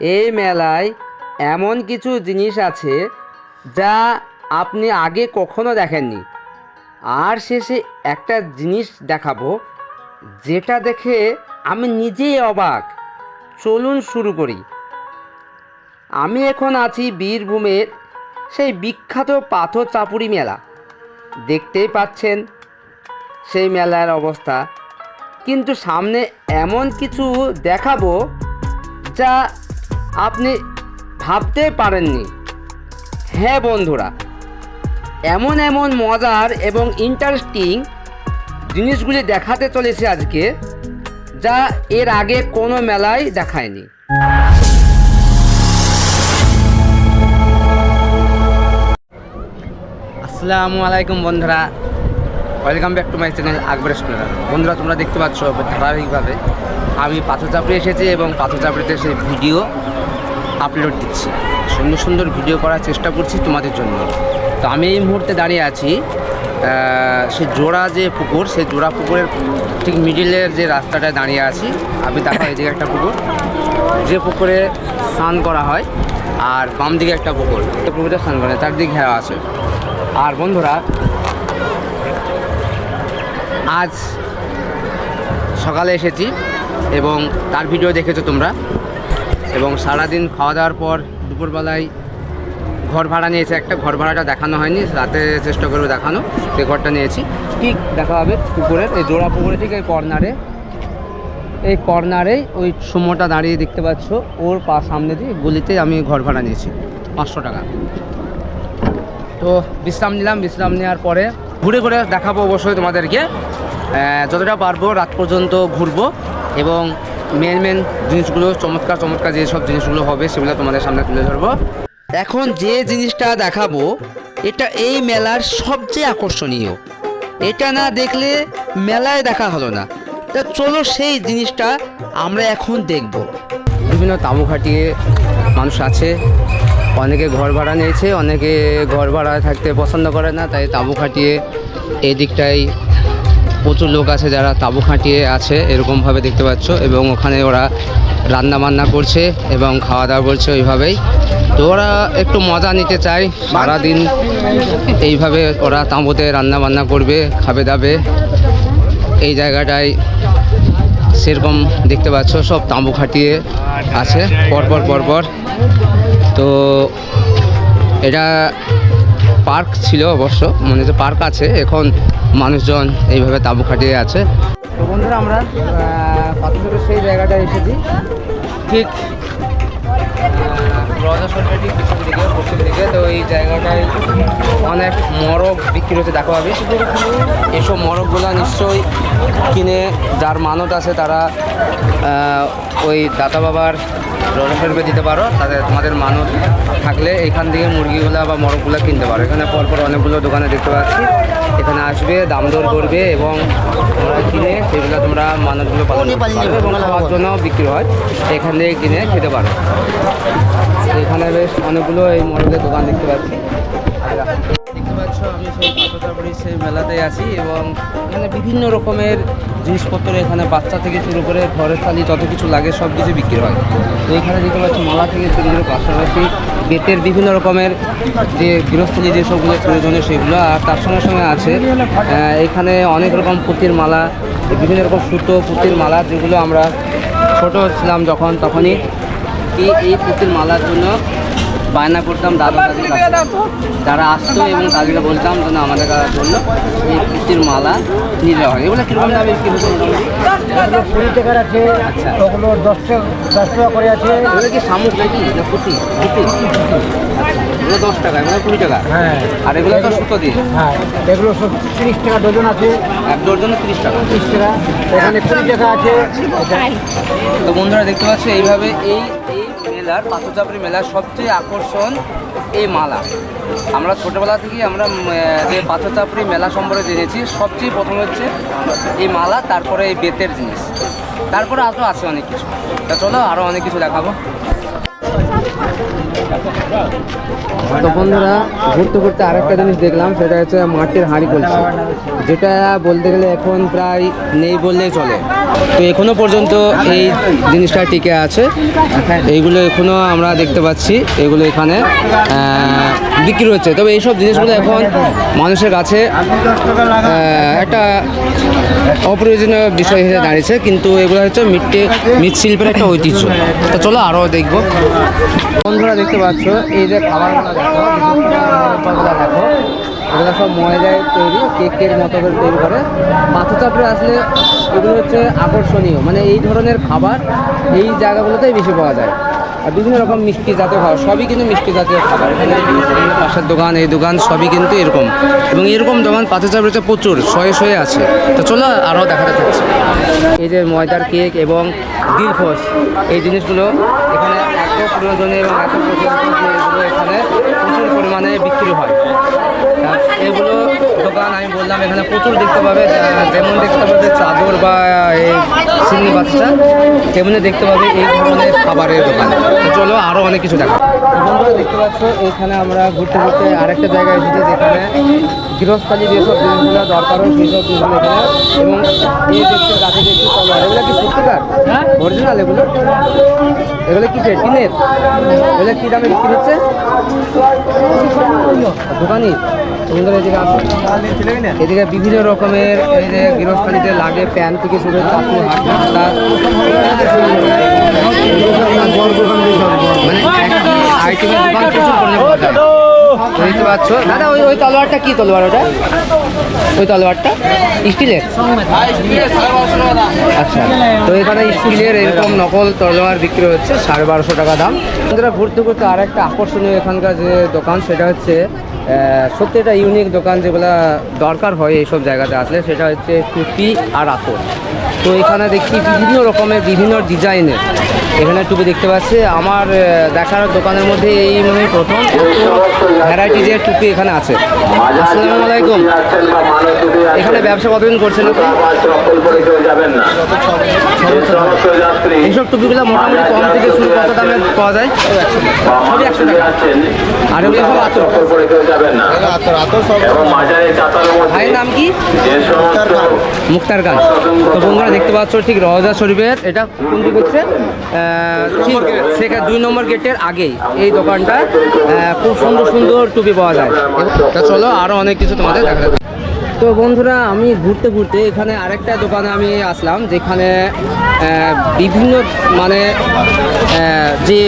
এই মেলায় এমন কিছু জিনিস আছে যা আপনি আগে কখনো দেখেননি। আর শেষে একটা জিনিস দেখাবো যেটা দেখে আমি নিজেই অবাক। চলুন শুরু করি। আমি এখন আছি বীরভূমের সেই বিখ্যাত পাথর চাপুরি মেলা। দেখতেই পাচ্ছেন সেই মেলার অবস্থা, কিন্তু সামনে এমন কিছু দেখাবো যা আপনি ভাবতে পারেননি। হ্যাঁ বন্ধুরা, এমন এমন মজার এবং ইন্টারেস্টিং জিনিসগুলি দেখাতে চলেছে আজকে, যা এর আগে কোনো মেলায় দেখায়নি। আসসালামু আলাইকুম বন্ধুরা, welcome back to my channel Akbar explorer. বন্ধুরা, তোমরা দেখতে পাচ্ছ ধারাবাহিকভাবে আমি পাথর চাপড়ি এসেছি এবং পাথর চাপড়িতে সেই ভিডিও আপলোড দিচ্ছি। সুন্দর সুন্দর ভিডিও করার চেষ্টা করছি তোমাদের জন্য। তো আমি এই মুহূর্তে দাঁড়িয়ে আছি সেই জোড়া যে পুকুর, সেই জোড়া পুকুরের ঠিক মিডিলের যে রাস্তাটায় দাঁড়িয়ে আছি। আমি দেখো এই দিকে একটা পুকুর, যে পুকুরে স্নান করা হয়, আর বাম দিকে একটা পুকুর, এই পুকুরে স্নান করা হয়, চারদিকে ঘেরা আছে। আর বন্ধুরা, আজ সকালে এসেছি এবং তার ভিডিও দেখেছো তোমরা। এবং সারাদিন খাওয়া দাওয়ার পর দুপুরবেলায় ঘর ভাড়া নিয়েছে একটা। ঘর ভাড়াটা দেখানো হয়নি, রাতে চেষ্টা করবো দেখানো। সে ঘরটা নিয়েছি, ঠিক দেখা হবে পুকুরের এই জোড়া পুকুরে, ঠিক এই কর্নারেই ওই সুমোটা দাঁড়িয়ে দেখতে পাচ্ছ, ওর সামনে দিয়ে গলিতে আমি ঘর ভাড়া নিয়েছি 500 টাকা। তো বিশ্রাম নিলাম, বিশ্রাম নেওয়ার পরে ঘুরে ঘুরে দেখাবো অবশ্যই তোমাদেরকে। যতটা পারবো রাত পর্যন্ত ঘুরবো এবং মেন জিনিসগুলো, চমৎকার চমৎকার যেসব জিনিসগুলো হবে সেগুলো তোমাদের সামনে তুলে ধরবো। এখন যে জিনিসটা দেখাবো এটা এই মেলার সবচেয়ে আকর্ষণীয়। এটা না দেখলে মেলায় দেখা হলো না। তা চলো সেই জিনিসটা আমরা এখন দেখব। বিভিন্ন তাঁবু খাটিয়ে মানুষ আছে, অনেকে ঘর ভাড়া নিয়েছে, অনেকে ঘর ভাড়ায় থাকতে পছন্দ করে না, তাই তাঁবু খাটিয়ে এই দিকটায় প্রচুর লোক আছে যারা তাঁবু খাটিয়ে আছে এরকমভাবে দেখতে পাচ্ছ। এবং ওখানে ওরা রান্না বান্না করছে এবং খাওয়া দাওয়া করছে ওইভাবেই। তো ওরা একটু মজা নিতে চায়, সারাদিন এইভাবে ওরা তাঁবুতে রান্না বান্না করবে, খাবে দাবে। এই জায়গাটায় সেরকম দেখতে পাচ্ছ, সব তাঁবু খাটিয়ে আছে পরপর। তো এটা পার্ক ছিল অবশ্য, মনে হচ্ছে পার্ক আছে, এখন মানুষজন এইভাবে তাঁবু খাটিয়ে আছে। তো বন্ধুরা, আমরা পাথরের সেই জায়গাটায় এসেছি, ঠিক রজা সরকার ঠিক পশ্চিম দিকে। তো এই জায়গাটায় অনেক মরগ বিক্রি হচ্ছে, দেখা হবে। এইসব মরগগুলো নিশ্চয়ই কিনে যার মানত আছে তারা ওই দাতা বাবার রজা দিতে পারো। তোমাদের মানত থাকলে এখান থেকে মুরগিগুলো বা মরগগুলো কিনতে পারো। এখানে পরপর অনেকগুলো দোকানে দেখতে পাচ্ছি, এখানে আসবে, দাম দর করবে এবং তোমরা কিনে সেগুলো তোমরা মানতগুলো পালন করতে পারো এবং খাওয়ার জন্য বিক্রি হয়, এখান থেকে কিনে খেতে পারো। এখানে বেশ অনেকগুলো এই মরগের দোকান দেখতে পাচ্ছি। দেখতে পাচ্ছ আমি সেই পাথর চাপড়ির সেই মেলাতেই আছি এবং এখানে বিভিন্ন রকমের জিনিসপত্র, এখানে বাচ্চা থেকে শুরু করে ঘরের থালি যত কিছু লাগে সব কিছু বিক্রি হয়। তো এখানে দেখতে পাচ্ছি মালা থেকে শুরু করে পাশাপাশি বেতের বিভিন্ন রকমের যে গৃহস্থলী যেসবগুলো প্রয়োজনীয় সেগুলো। আর তার সঙ্গে সঙ্গে আছে এখানে অনেক রকম পুঁতির মালা, বিভিন্ন রকম সুতো পুঁতির মালা, যেগুলো আমরা ছোটো ছিলাম যখন, তখনই এই পুঁতির মালার জন্য বায়না করতাম দাদা দাদির কাছে, যারা আসতো এবং তাদেরকে বলতাম যেন আমাদের জন্য এই পুঁতির মালা নিতে হয়। এগুলো কীরকম দামে বিক্রি হচ্ছে? 20 টাকার আছে। আচ্ছা, ওগুলো 10 টাকা করে আছে। এগুলো কি শামুক নাকি পুঁতি? এগুলো 10 টাকা, এগুলো 20 টাকা। হ্যাঁ, আর এগুলো তো সুতো দিয়ে। হ্যাঁ, এগুলো সব 30 টাকা ডজন আছে। এক ডজন 30 টাকা। 30 টাকা, এখানে 20 টাকা আছে। তো বন্ধুরা দেখতে পাচ্ছি এইভাবে এই মেলার, পাথর চাপড়ি মেলার সবচেয়ে আকর্ষণ এই মালা। আমরা ছোটোবেলা থেকেই আমরা যে পাথর চাপড়ি মেলা সম্পর্কে জেনেছি, সবচেয়ে প্রথম হচ্ছে এই মালা, তারপরে এই বেতের জিনিস, তারপরে আরও আছে অনেক কিছু। তা চলো আরও অনেক কিছু দেখাবো। তো বন্ধুরা ঘুরতে ঘুরতে আরেকটা জিনিস দেখলাম, সেটা হচ্ছে মাটির হাঁড়ি কলসি, যেটা বলতে গেলে এখন প্রায় নেই বললেই চলে। তো এখনো পর্যন্ত এই জিনিসটা টিকে আছে, এইগুলো এখনো আমরা দেখতে পাচ্ছি, এগুলো এখানে বিক্রি হচ্ছে। তবে এইসব জিনিসগুলো এখন মানুষের কাছে একটা অপ্রয়োজনীয় বিষয় হিসেবে দাঁড়িয়েছে, কিন্তু এগুলো হচ্ছে মৃৎশিল্পের একটা ঐতিহ্য। তো চলো আরও দেখবো। বন্ধুরা দেখতে পাচ্ছ এই যে খাবারগুলো দেখো, দেখো এগুলো সব ময়দায় তৈরি, কেকের মতো করে তৈরি করে। পাথরচাপড়ে আসলে এগুলো হচ্ছে আকর্ষণীয়, মানে এই ধরনের খাবার এই জায়গাগুলোতেই বেশি পাওয়া যায়। আর বিভিন্ন রকম মিষ্টি জাতীয় খাবার, সবই কিন্তু মিষ্টি জাতীয় খাবার। এখানে পাশের দোকান, এই দোকান সবই কিন্তু এরকম, এবং এরকম দোকান পাথরচাপড়িতে প্রচুর শয়ে শয়ে আছে। তো চলো আরও দেখাতে থাকছি। এই যে ময়দার কেক এবং দিলখোশ, এই জিনিসগুলো এখানে এত প্রয়োজনীয় এবং এত প্রচলিত যে এগুলো এখানে প্রচুর পরিমাণে বিক্রি হয়। এগুলো দোকান আমি বললাম এখানে প্রচুর দেখতে পাবে, যেমন দেখতে পাবে চাদর বা এই সিন্নি বাচ্চা, তেমনি দেখতে পাবে এই ধরনের খাবারের দোকান। তো চলো আরও অনেক কিছু দেখা। বন্ধুরা দেখতে পাচ্ছ এইখানে আমরা ঘুরতে ঘুরতে আরেকটা জায়গায় এসেছি, যেখানে গৃহস্থালী যেসব জিনিসগুলো দরকার হয় সেই সব জিনিসগুলো এখানে। এবং এই ব্যক্তির কাছে দেখছি তলোয়ার, এগুলো কি সত্যিকার অরিজিনাল? এগুলো কি টিনের? এগুলো কী দামে বিক্রি হচ্ছে দোকানি? বন্ধুরা এদিকে আসো, এদিকে বিভিন্ন রকমের এই যে গৃহস্থালীতে লাগে প্যান থেকে শুরু করে চাকু, হাত, মানে একই আইটেমের দোকান প্রচুর পরিমাণে পাওয়া যায়। দেখতে পাচ্ছ দাদা, ওই তলোয়ারটা কি তলোয়ার? ওটা ওই তলোয়ারটা স্টিলের? আচ্ছা, তো এখানে স্টিলের এরকম নকল তলোয়ার বিক্রি হচ্ছে 1250 টাকা দাম। বন্ধুরা ঘুরতে ঘুরতে আর একটা আকর্ষণীয় এখানকার যে দোকান, সেটা হচ্ছে সত্যি একটা ইউনিক দোকান, যেগুলো দরকার হয় এইসব জায়গাতে আসলে, সেটা হচ্ছে টুপি আর আতর। তো এখানে দেখছি বিভিন্ন রকমের বিভিন্ন ডিজাইনের এখানে টুপি দেখতে পাচ্ছি। আমার দেখার দোকানের মধ্যে এই মানে প্রথম ভ্যারাইটিজের টুপি এখানে আছে। আসসালামু আলাইকুম। এখানে ব্যবসা কতদিন করছেন আপনি? এইসব টুপিগুলো মোটামুটি কম থেকে শুরু কত দামে পাওয়া যায়? সবই 100 টাকা। আর এগুলো সব আতর? ভাইয়ের নাম কি? মুক্তার খান। তো বন্ধুরা দেখতে পাচ্ছ ঠিক রওজা শরীফের, এটা কোন দিক হচ্ছে ঠিক 2 নম্বর গেটের আগেই এই দোকানটা। খুব সুন্দর সুন্দর টুপি পাওয়া যায়। তা চলো আরও অনেক কিছু তোমাদের দেখা যাবে। তো বন্ধুরা আমি ঘুরতে ঘুরতে এখানে আরেকটা দোকানে আমি আসলাম, যেখানে বিভিন্ন মানে যে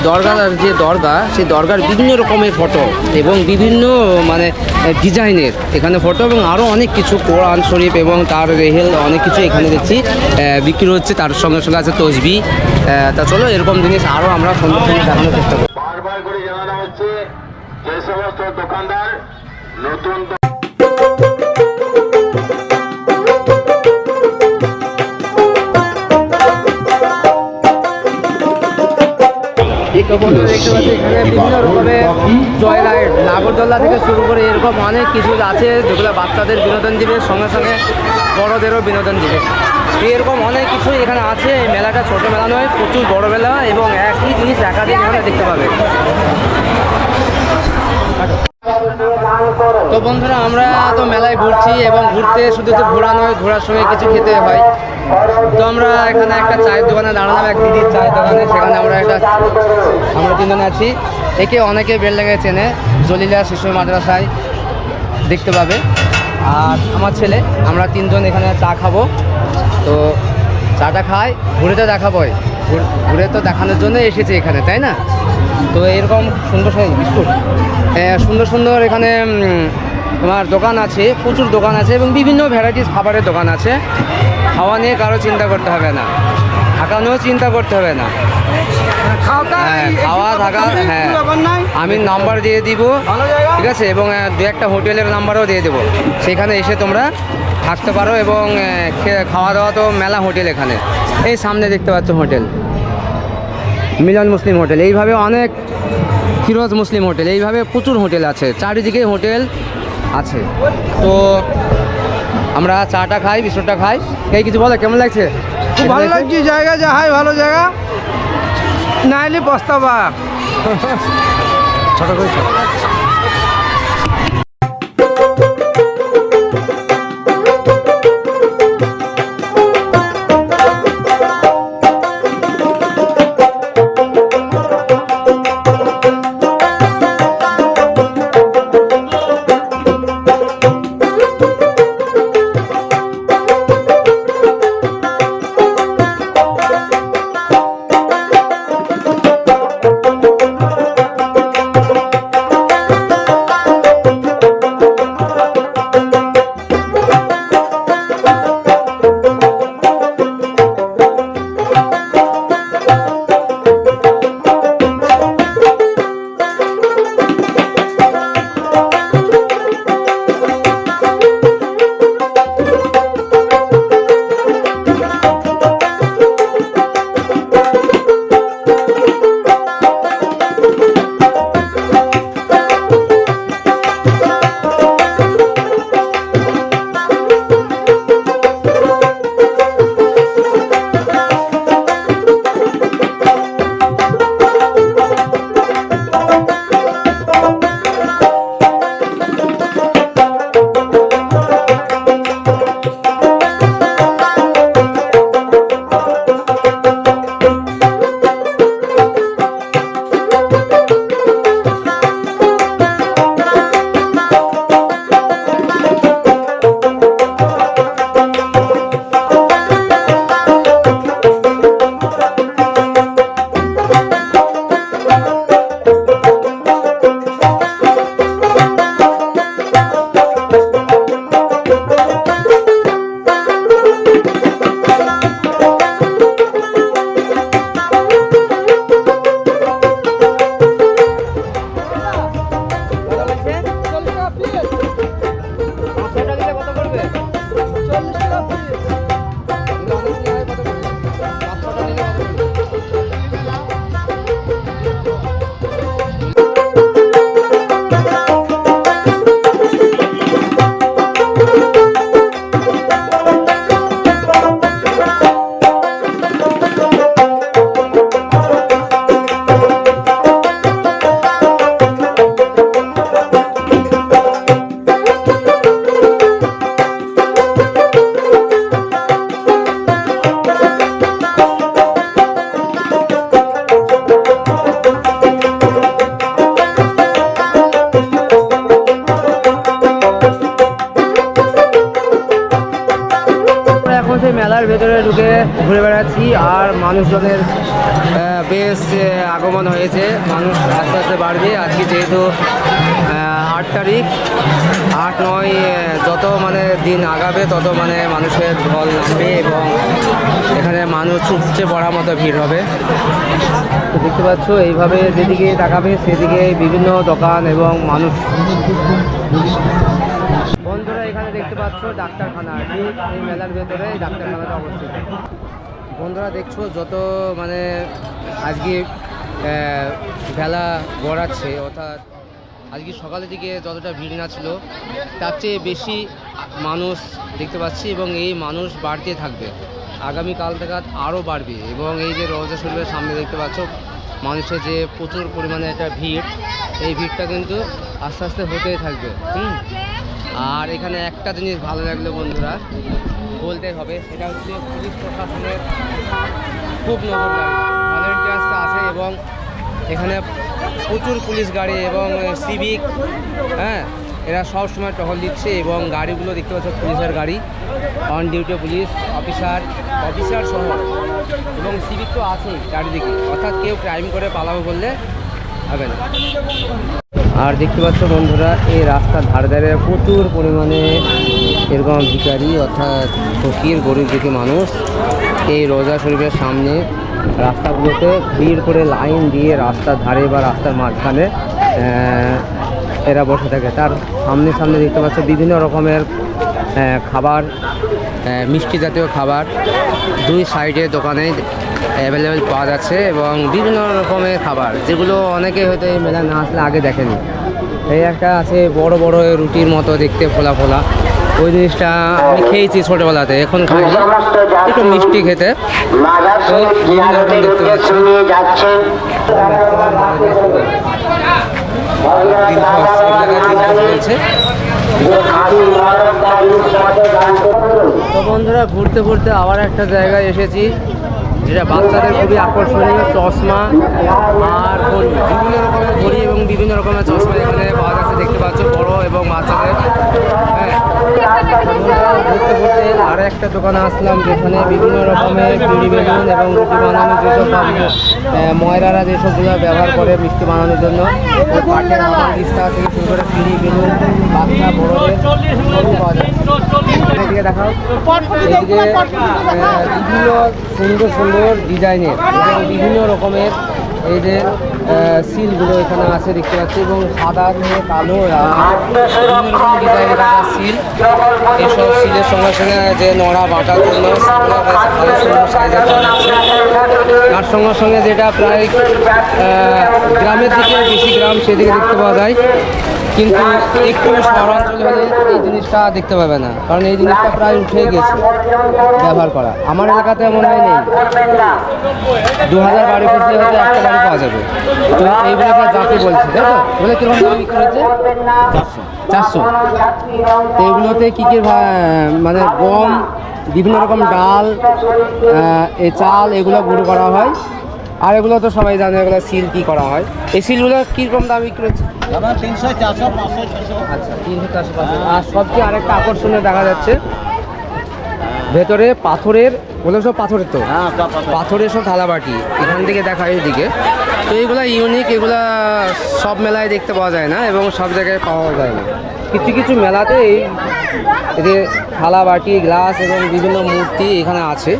দরগা সেই দরগার বিভিন্ন রকমের ফটো এবং বিভিন্ন মানে ডিজাইনের এখানে ফটো, এবং আরও অনেক কিছু কোরআন শরীফ এবং তার রেহেল অনেক কিছু এখানে দেখছি বিক্রি হচ্ছে। তার সঙ্গে সঙ্গে আছে তসবি। তা চলো এরকম জিনিস আরও আমরা সুন্দর সুন্দর দেখানোর চেষ্টা করি। বারবার করে জানানো হচ্ছে যে সমস্ত দোকানদার নতুন দেখতে পাচ্ছি এখানে বিভিন্ন রকমের জয়লাইট, নাগরদোল্লা থেকে শুরু করে এরকম অনেক কিছু আছে, যেগুলো বাচ্চাদের বিনোদন দিবে, সঙ্গে সঙ্গে বড়দেরও বিনোদন দিবে। এরকম অনেক কিছু এখানে আছে। এই মেলাটা ছোটো মেলা নয়, প্রচুর বড় মেলা, এবং একই জিনিস একাধিক এখানে দেখতে পাবে। তো বন্ধুরা আমরা তো মেলায় ঘুরছি, এবং ঘুরতে শুধু তো ঘোরা নয়, ঘোরার সঙ্গে কিছু খেতে হয়। তো আমরা এখানে একটা চায়ের দোকানে দাঁড়ালাম, এক দিদির চায়ের দোকানে। সেখানে আমরা 3 জনে আছি। একে অনেকে বেলডাঙ্গায় চেনে, জলিলা শিশু মাদ্রাসায় দেখতে পাবে। আর আমার ছেলে, আমরা 3 জন এখানে চা খাবো। তো চাটা খাই, ঘুরে তো দেখাবোই, ঘুরে তো দেখানোর জন্য এসেছি এখানে, তাই না? তো এরকম সুন্দর বিস্কুট সুন্দর সুন্দর এখানে তোমার দোকান আছে, প্রচুর দোকান আছে, এবং বিভিন্ন ভ্যারাইটিস খাবারের দোকান আছে। খাওয়া নিয়ে কারো চিন্তা করতে হবে না, থাকা নিয়েও চিন্তা করতে হবে না। খাওয়া থাকা, হ্যাঁ আমি নাম্বার দিয়ে দিব, ঠিক আছে, এবং 2-1টা হোটেলের নাম্বারও দিয়ে দেবো। সেখানে এসে তোমরা থাকতে পারো, এবং খাওয়া দাওয়া তো মেলা হোটেল এখানে। এই সামনে দেখতে পাচ্ছ হোটেল মিলন মুসলিম হোটেল, এইভাবে অনেক ফিরোজ মুসলিম হোটেল, এইভাবে প্রচুর হোটেল আছে, চারিদিকে হোটেল আছে। তো আমরা চাটা খাই, বিস্কুটটা খাই। এই কিছু বলে কেমন লাগছে? খুব ভালো লাগছে জায়গা, যা হয় ভালো জায়গা। না এলে পস্তাবা। ছোট করে মেলার ভেতরে ঢুকে ঘুরে বেড়াচ্ছি আর মানুষজনের বেশ আগমন হয়েছে। মানুষ আস্তে আস্তে বাড়বে। আজকে যেহেতু 8 তারিখ, 8-9 যত মানে দিন আগাবে তত মানে মানুষের ঢল নামবে এবং এখানে মানুষ উপচে পড়ার মতো ভিড় হবে। তো দেখতে পাচ্ছ এইভাবে যেদিকে তাকাবে সেদিকে বিভিন্ন দোকান এবং মানুষ। বন্ধুরা এখানে দেখতে পাচ্ছ ডাক্তারখানা, ঠিক এই মেলার ভেতরে এই ডাক্তারখানাটা অবস্থিত। বন্ধুরা দেখছো যত মানে আজকে বেলা গড়াচ্ছে, অর্থাৎ আজকে সকালের দিকে যতটা ভিড় না ছিল তার চেয়ে বেশি মানুষ দেখতে পাচ্ছি এবং এই মানুষ বাড়তে থাকবে। আগামীকাল থেকে আরও বাড়বে এবং এই যে রওজা শরীফের সামনে দেখতে পাচ্ছ মানুষের যে প্রচুর পরিমাণে একটা ভিড়, এই ভিড়টা কিন্তু আস্তে আস্তে হতেই থাকবে। আর এখানে একটা জিনিস ভালো লাগলো বন্ধুরা, বলতে হবে, সেটা হচ্ছে পুলিশ প্রশাসনের খুব নজরদারি, ভলেন্টিয়ার্স আছে এবং এখানে প্রচুর পুলিশ গাড়ি এবং সিভিক, এরা সব সময় টহল দিচ্ছে এবং গাড়িগুলো দেখতে পাচ্ছ পুলিশের গাড়ি, অন ডিউটি পুলিশ অফিসার সহ এবং সিভিক তো আছেই চারিদিকে, অর্থাৎ কেউ ক্রাইম করে পালাবো বললে হবে না। আর দেখতে পাচ্ছ বন্ধুরা এই রাস্তার ধারে ধারে প্রচুর পরিমাণে এরকম ভিখারি অর্থাৎ ফকির গরিব দুঃখী মানুষ এই রোজা শরীফের সামনে রাস্তাগুলোতে ভিড় করে লাইন দিয়ে রাস্তার ধারে বা রাস্তার মাঝখানে এরা বসে থাকে। তার সামনে দেখতে পাচ্ছ বিভিন্ন রকমের খাবার, মিষ্টি জাতীয় খাবার দুই সাইডে দোকানে অ্যাভেলেবেল পাওয়া যাচ্ছে এবং বিভিন্ন রকমের খাবার যেগুলো অনেকে হয়তো এই মেলা না আসলে আগে দেখেনি। এই একটা আছে বড় বড় রুটির মতো দেখতে ফোলা ফোলা, ওই জিনিসটা আমি খেয়েছি ছোটোবেলাতে, এখন খাইনি, একটু মিষ্টি খেতে। তো বিভিন্ন রকম দেখতে পাচ্ছি চলছে। তো বন্ধুরা, ঘুরতে ঘুরতে আবার একটা জায়গায় এসেছি যেটা বাচ্চাদের খুবই আকর্ষণীয়, চশমা আর ঘড়ি, বিভিন্ন রকমের ঘড়ি এবং বিভিন্ন রকমের চশমা এখানে পাওয়া যাচ্ছে, দেখতে পাচ্ছ, বড় এবং বাচ্চাদের। হ্যাঁ, ঘুরতে ঘুরতে আর একটা দোকানে আসলাম যেখানে বিভিন্ন রকমের পিড়ি বেলুন এবং রুটি বানানোর যেসব ময়রারা যেসবগুলো ব্যবহার করে মিষ্টি বানানোর জন্য, কাঠের দিস্তা থেকে শুরু করে পিড়ি বেলুন, বাচ্চা বড়দের সবই পাওয়া যায়। এদিকে দেখাও, এদিকে বিভিন্ন সুন্দর সুন্দর ডিজাইনের এবং বিভিন্ন রকমের এই যে সিলগুলো এখানে আছে দেখতে পাচ্ছি, এবং সাদা থেকে কালো বিভিন্ন রকম ডিজাইনের সিল। এসব সিলের সঙ্গে সঙ্গে যে নড়া বাটার জন্য ভালো সুন্দর সাইজের পাওয়া যাচ্ছে। তার সঙ্গে সঙ্গে যেটা প্রায় গ্রামের দিকে, বেশি গ্রাম সেদিকে দেখতে পাওয়া যায়, কিন্তু একটু শহরাঞ্চল হলে এই জিনিসটা দেখতে পাবে না, কারণ এই জিনিসটা প্রায় উঠে গেছে ব্যবহার করা। আমার এলাকাতে মনে হয় নেই, 2000 বাড়ি খুঁজলে হয়তো একটা বাড়ি পাওয়া যাবে। তো এইগুলোকে জাতি বলছে, তাই তো? বলে কীরকম দাম বিক্রি হচ্ছে? 400। তো এগুলোতে কী কী মানে গম, বিভিন্ন রকম ডাল, এই চাল, এগুলো গুঁড়ো করা হয়। আর এগুলো তো সবাই জানে, এগুলো সিল কী করা হয়। এই সিলগুলো কীরকম দাম বিক্রি হচ্ছে? 300, 400, 500, 600। আচ্ছা, 300, 400, 500। আর সবচেয়ে আরেকটা আকর্ষণীয় দেখা যাচ্ছে, ভেতরে পাথরের, বলে সব পাথরের, তো হ্যাঁ, পাথরের সব থালাবাটি এখান থেকে দেখা এইদিকে। তো এইগুলো ইউনিক, এগুলা সব মেলায় দেখতে পাওয়া যায় না এবং সব জায়গায় পাওয়া যায় না। কিছু কিছু মেলাতে এই যে থালাবাটি, গ্লাস এবং বিভিন্ন মূর্তি এখানে আছে,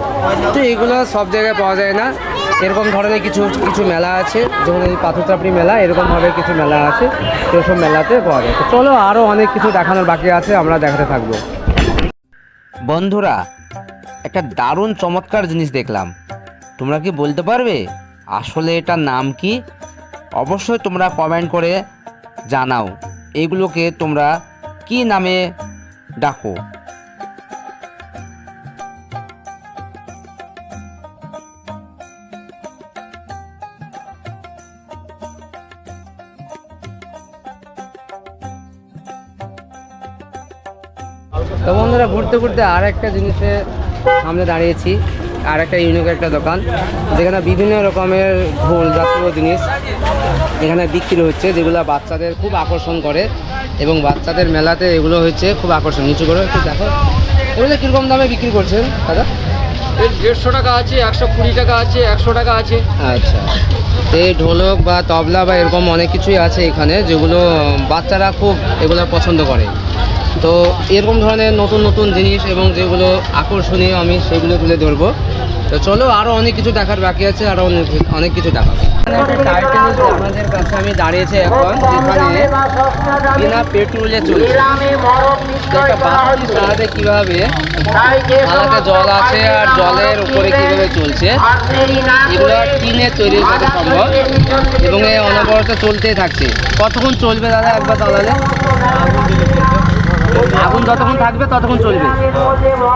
তো এগুলো সব জায়গায় পাওয়া যায় না। এরকম ধরনের কিছু কিছু মেলা আছে, যেমন এই পাথর চাপড়ি মেলা, এরকমভাবে কিছু মেলা আছে, সেসব মেলাতে পাওয়া যায়। তো চলো, আরও অনেক কিছু দেখানোর বাকি আছে, আমরা দেখাতে থাকবো। বন্ধুরা, একটা দারুণ চমৎকার জিনিস দেখলাম, তোমরা কি বলতে পারবে আসলে এটার নাম কি? অবশ্যই তোমরা কমেন্ট করে জানাও, এগুলোকে তোমরা কি নামে ডাকো। তো বন্ধুরা, ঘুরতে ঘুরতে আর একটা জিনিসের সামনে দাঁড়িয়েছি, আর একটা ইউনিক একটা দোকান যেখানে বিভিন্ন রকমের ঢোল জাতীয় জিনিস এখানে বিক্রি হচ্ছে, যেগুলো বাচ্চাদের খুব আকর্ষণ করে এবং বাচ্চাদের মেলাতে এগুলো হচ্ছে খুব আকর্ষণ। নিচু করে একটু দেখো, এগুলো কীরকম দামে বিক্রি করছেন দাদা? এর 150 টাকা আছে, 120 টাকা আছে, 100 টাকা আছে। আচ্ছা, এই ঢোলক বা তবলা বা এরকম অনেক কিছুই আছে এখানে, যেগুলো বাচ্চারা খুব এগুলো পছন্দ করে। তো এরকম ধরনের নতুন নতুন জিনিস এবং যেগুলো আকর্ষণীয় আমি সেগুলো তুলে ধরবো। তো চলো, আরও অনেক কিছু দেখার বাকি আছে, আরও অনেক কিছু দেখাবো। টাইটানিক আমাদের কাছে আমি দাঁড়িয়েছি এখন, যেখানে বিনা পেট্রোলে চলছে। একটা বাতি সারাতে কীভাবে থালাতে জল আছে আর জলের উপরে কীভাবে চলছে, এগুলো টিনের তৈরি করা সম্ভব এবং এই অনবরত চলতেই থাকছে। কতক্ষণ চলবে দাদা একবার চালালে? আগুন যতক্ষণ থাকবে ততক্ষণ চলবে।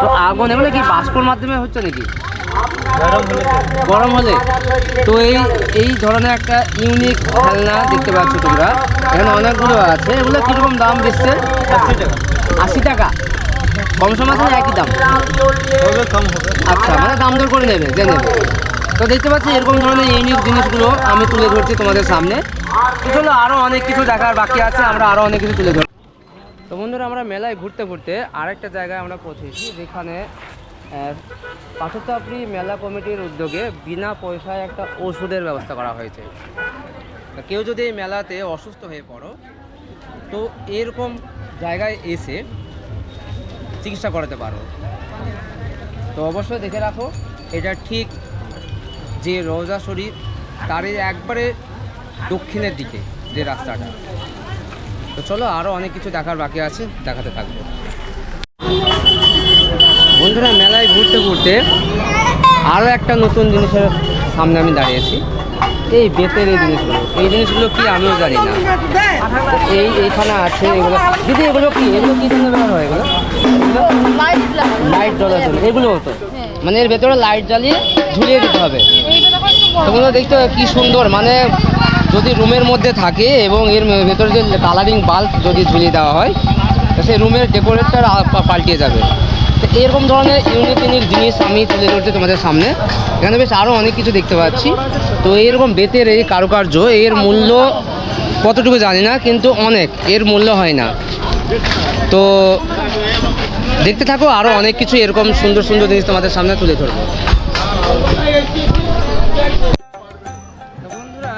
তো আগুন এগুলো কি বাষ্পর মাধ্যমে হচ্ছে নাকি? গরম হলে। তো এই ধরনের একটা ইউনিক খেলনা দেখতে পাচ্ছ তোমরা, এখানে অনেকগুলো আছে। এগুলো কীরকম দাম দিচ্ছে? 80 টাকা। 80 টাকা? কম সময় আছে না একই দাম? কম হবে। আচ্ছা, মানে দাম দর করে নেবে, যে নেবে। তো দেখতে পাচ্ছি এরকম ধরনের ইউনিক জিনিসগুলো আমি তুলে ধরছি তোমাদের সামনে। তো চলো, আরও অনেক কিছু দেখার বাকি আছে, আমরা আরও অনেক কিছু তুলে ধরব। তো বন্ধুরা, আমরা মেলায় ঘুরতে ঘুরতে আরেকটা জায়গায় আমরা পৌঁছেছি, যেখানে পাথর চাপড়ি মেলা কমিটির উদ্যোগে বিনা পয়সায় একটা ওষুধের ব্যবস্থা করা হয়েছে। কেউ যদি এই মেলাতে অসুস্থ হয়ে পড়ো, তো এরকম জায়গায় এসে চিকিৎসা করাতে পারো। তো অবশ্যই দেখে রাখো, এটা ঠিক যে রোজা শরীফ তারই একবারে দক্ষিণের দিকে যে রাস্তাটা। তো চলো, আরও অনেক কিছু দেখার বাকি আছে, দেখাতে থাকবো। বন্ধুরা, মেলায় ঘুরতে ঘুরতে আরও একটা নতুন জিনিসের সামনে আমি দাঁড়িয়েছি, এই বেতের এই জিনিসগুলো কি আমিও জানি না। এইখানে আছে এগুলো। দিদি এগুলো কি জন্য ব্যবহার হয় এগুলো? লাইট জ্বলার জন্য এগুলো হতো, মানে এর ভেতরে লাইট জ্বালিয়ে ঝুলিয়ে দিতে হবে। তোমরা দেখতে কি সুন্দর, মানে যদি রুমের মধ্যে থাকে এবং এর ভেতরে যে কালারিং বাল্ব যদি ঝুলিয়ে দেওয়া হয় তো সেই রুমের ডেকোরেটটা পাল্টিয়ে যাবে। তো এরকম ধরনের ইউনিক জিনিস আমি তুলে ধরছি তোমাদের সামনে। এখানে বেশ আরও অনেক কিছু দেখতে পাচ্ছি। তো এরকম বেতের এই কারুকার্য, এর মূল্য কতটুকু জানি না, কিন্তু অনেক, এর মূল্য হয় না। তো দেখতে থাকো, আরও অনেক কিছু এরকম সুন্দর সুন্দর জিনিস তোমাদের সামনে তুলে ধরবো। বন্ধুরা,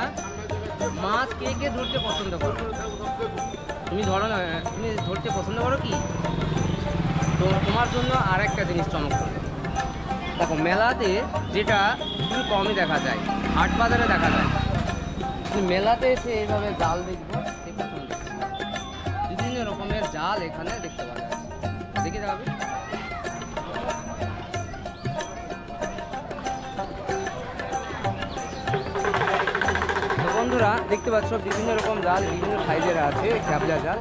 মাছ কে কে ধরতে পছন্দ করো? তুমি ধরো না, তুমি ধরতে পছন্দ করো কি? তো তোমার জন্য আর একটা জিনিস চমক করবে। দেখো, মেলাতে যেটা খুবই কমই দেখা যায়, হাট বাজারে দেখা যায়, মেলাতে এসে এইভাবে জাল দেখবো, বিভিন্ন রকমের জাল এখানে দেখতে পাওয়া যায়। দেখে যাবে বন্ধুরা, দেখতে পাচ্ছ বিভিন্ন রকম জাল, বিভিন্ন সাইজের আছে, ক্যাবলা জাল,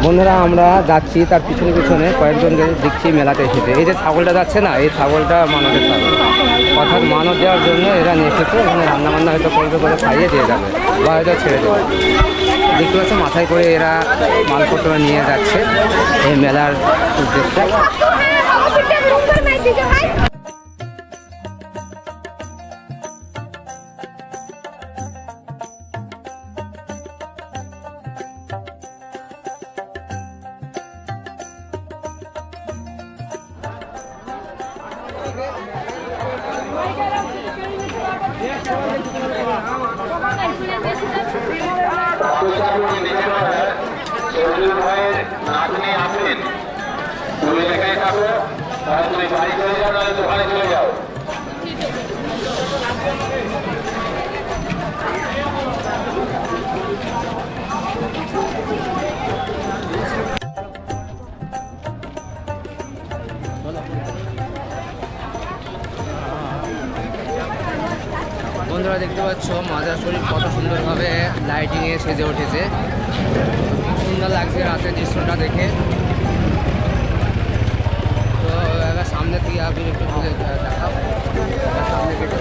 বন্ধুরা আমরা যাচ্ছি, তার পিছনে পিছনে কয়েকজন দেখছি মেলাতে এসেছে। এই যে ছাগলটা যাচ্ছে না, এই ছাগলটা মানবের ছাগল, অর্থাৎ মানব দেওয়ার জন্য এরা নিয়ে এসেছে। এখানে রান্নাবান্না হয়তো করবে, করে খাইয়ে দিয়ে যাবে বা হয়তো ছেড়ে দেবে। দেখতে পাচ্ছ মাথায় করে এরা মালপত্র নিয়ে যাচ্ছে এই মেলার উদ্দেশ্যে। তুমি এখানে থাকো, তাহলে তুমি বাড়ি চলে যাও, নাহলে দোকানে চলে যাও। বন্ধুরা দেখতে পাচ্ছ মাজার শরীফ কত সুন্দরভাবে লাইটিংয়ে সেজে উঠেছে। খুব সুন্দর লাগছে রাতের দৃশ্যটা দেখে। তো এবার সামনে থেকে আপনি একটু দেখাও, সামনে কেটে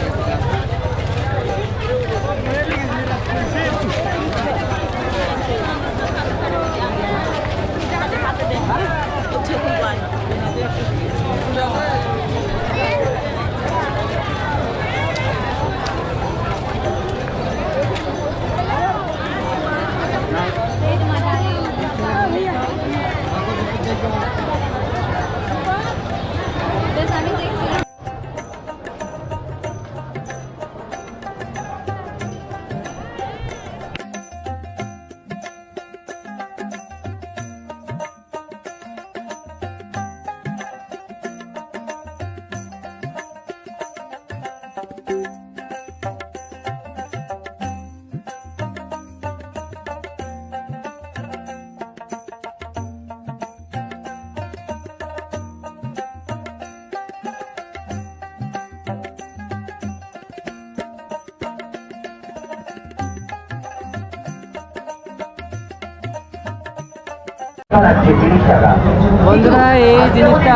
বন্ধুরা, এই জিনিসটা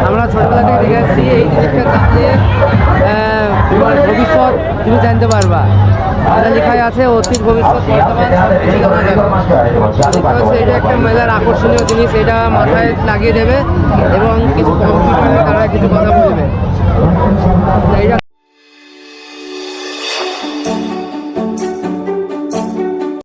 আমরা ছোটবেলা থেকে দেখে আসছি। এই জিনিসটা জানলে তোমার ভবিষ্যৎ তুমি জানতে পারবা। এটা লেখাই আছে অতীত, ভবিষ্যৎ, বর্তমান সব কিছু জানা যাবে। দেখতে পাচ্ছি এটা একটা মেলার আকর্ষণীয় জিনিস। এটা মাথায় লাগিয়ে দেবে এবং কিছু কম্পিউটারে তারা কিছু কথা বলবে। এইটা